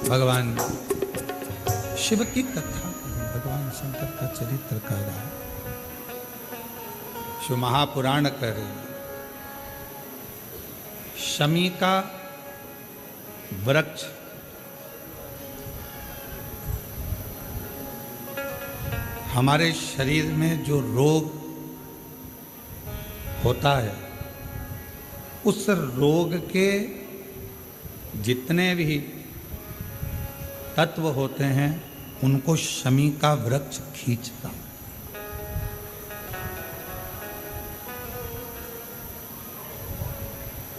भगवान शिव की कथा, भगवान शंकर का चरित्र कह रहा है। शिव महापुराण कह रहे हैं, शमी का वृक्ष हमारे शरीर में जो रोग होता है, उस रोग के जितने भी तत्व होते हैं उनको शमी का वृक्ष खींचता।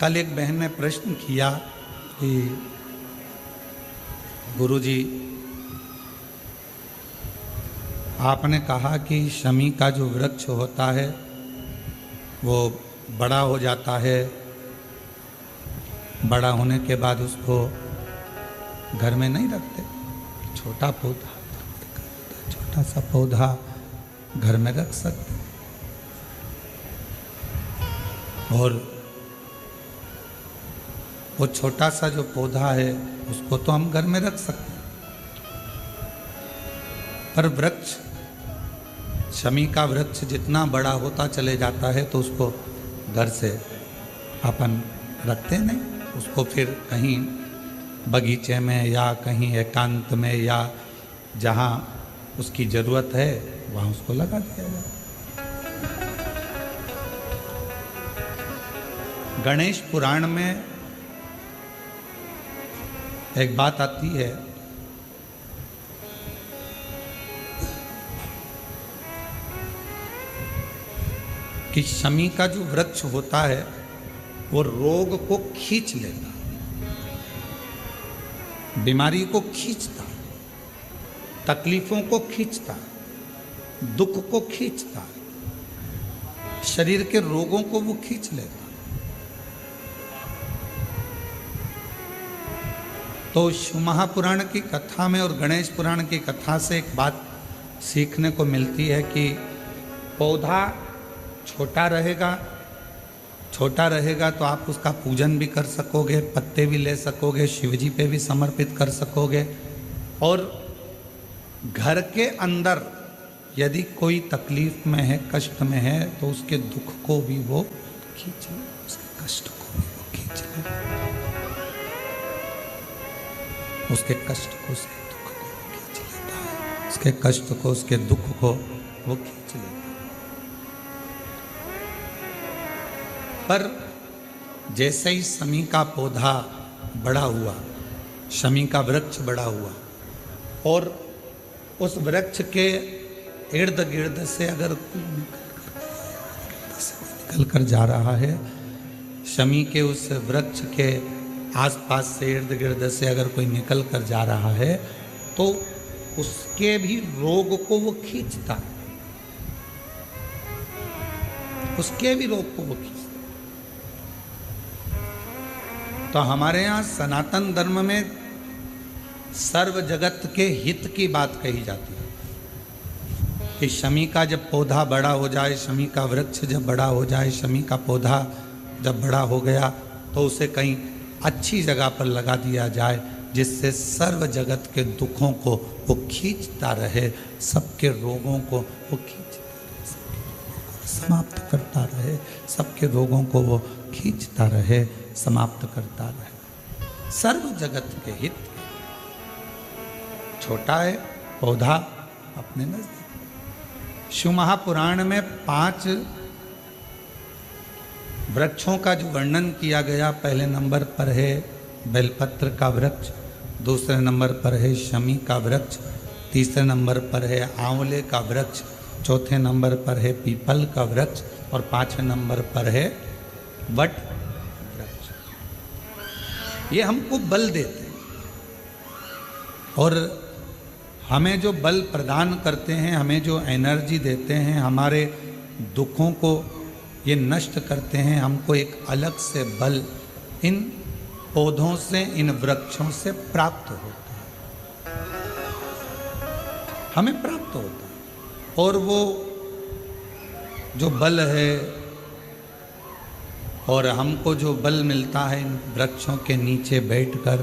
कल एक बहन ने प्रश्न किया कि गुरुजी, आपने कहा कि शमी का जो वृक्ष होता है वो बड़ा हो जाता है, बड़ा होने के बाद उसको घर में नहीं रखते, छोटा पौधा, छोटा सा पौधा घर में रख सकते, और वो छोटा सा जो पौधा है उसको तो हम घर में रख सकते हैं, पर वृक्ष, शमी का वृक्ष जितना बड़ा होता चले जाता है तो उसको घर से अपन रखते नहीं, उसको फिर कहीं बगीचे में या कहीं एकांत में या जहाँ उसकी ज़रूरत है वहाँ उसको लगा दिया जाए। गणेश पुराण में एक बात आती है कि शमी का जो वृक्ष होता है वो रोग को खींच लेता, बीमारी को खींचता, तकलीफों को खींचता, दुख को खींचता, शरीर के रोगों को वो खींच लेता। तो शिव महापुराण की कथा में और गणेश पुराण की कथा से एक बात सीखने को मिलती है कि पौधा छोटा रहेगा तो आप उसका पूजन भी कर सकोगे, पत्ते भी ले सकोगे, शिवजी पे भी समर्पित कर सकोगे, और घर के अंदर यदि कोई तकलीफ में है, कष्ट में है, तो उसके दुख को भी वो खींच ले, उसके कष्ट को भी वो खींच ले, उसके कष्ट को, उसके दुख को वो खींच लेता है, उसके कष्ट को, उसके दुख को वो खींच लेता है। पर जैसे ही शमी का पौधा बड़ा हुआ, शमी का वृक्ष बड़ा हुआ, और उस वृक्ष के इर्द गिर्द से अगर निकल कर जा रहा है, शमी के उस वृक्ष के आसपास से, इर्द गिर्द से अगर कोई निकल कर जा रहा है तो उसके भी रोग को वो खींचता है, उसके भी रोग को वो खींचता। तो हमारे यहाँ सनातन धर्म में सर्व जगत के हित की बात कही जाती है कि शमी का जब पौधा बड़ा हो जाए, शमी का वृक्ष जब बड़ा हो जाए, शमी का पौधा जब बड़ा हो गया तो उसे कहीं अच्छी जगह पर लगा दिया जाए, जिससे सर्व जगत के दुखों को वो खींचता रहे, सबके रोगों को वो खींचता रहे, समाप्त करता रहे, सबके रोगों को वो खींचता रहे, समाप्त करता रहे, सर्व जगत के हित। छोटा है पौधा अपने नजदीक। शिव महापुराण में 5 वृक्षों का जो वर्णन किया गया, पहले नंबर पर है बेलपत्र का वृक्ष, दूसरे नंबर पर है शमी का वृक्ष, तीसरे नंबर पर है आंवले का वृक्ष, चौथे नंबर पर है पीपल का वृक्ष, और 5वें नंबर पर है वट वृक्ष। ये हमको बल देते हैं और हमें जो बल प्रदान करते हैं, हमें जो एनर्जी देते हैं, हमारे दुखों को ये नष्ट करते हैं, हमको एक अलग से बल इन पौधों से, इन वृक्षों से प्राप्त होता है, हमें प्राप्त होता है। और वो जो बल है और हमको जो बल मिलता है इन वृक्षों के नीचे बैठकर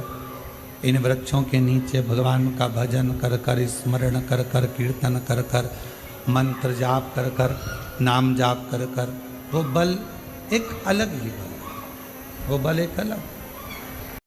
इन वृक्षों के नीचे भगवान का भजन कर कर, स्मरण कर कर, कीर्तन कर कर, मंत्र जाप कर कर, नाम जाप कर कर, वो बल एक अलग ही बल है, वो बल एक अलग।